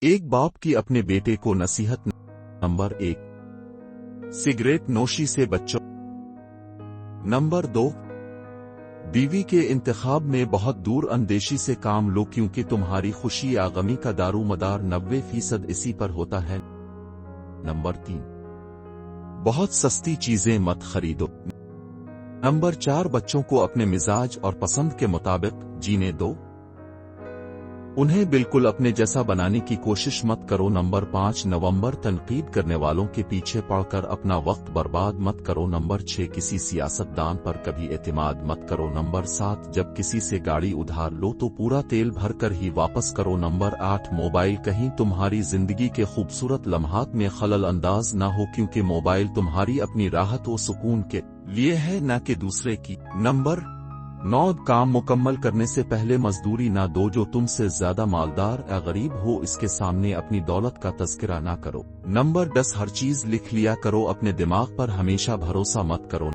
ایک باپ کی اپنے بیٹے کو نصیحت نمبر 1 سگریٹ نوشی سے بچو۔ نمبر 2 بیوی کے انتخاب میں بہت دور اندیشی سے کام لو کیونکہ تمہاری خوشی یا غمی کا دارو مدار 90% اسی پر ہوتا ہے۔ نمبر 3 بہت سستی چیزیں مت خریدو۔ نمبر 4 بچوں کو اپنے مزاج اور پسند کے مطابق جینے دو، انہیں بالکل اپنے جیسا بنانے کی کوشش مت کرو۔ نمبر 5 نومبر تنقید کرنے والوں کے پیچھے پڑ کر اپنا وقت برباد مت کرو۔ نمبر 6 کسی سیاست دان پر کبھی اعتماد مت کرو۔ نمبر 7 جب کسی سے گاڑی ادھار لو تو پورا تیل بھر کر ہی واپس کرو۔ نمبر 8 موبائل کہیں تمہاری زندگی کے خوبصورت لمحات میں خلل انداز نہ ہو کیونکہ موبائل تمہاری اپنی راحت و سکون کے لیے ہے نہ کہ دوسرے کی۔ نمبر 9 کام مکمل کرنے سے پہلے مزدوری نہ دو جو تم سے زیادہ مالدار یا غریب ہو، اس کے سامنے اپنی دولت کا تذکرہ نہ کرو۔ نمبر 10 ہر چیز لکھ لیا کرو، اپنے دماغ پر ہمیشہ بھروسہ مت کرو۔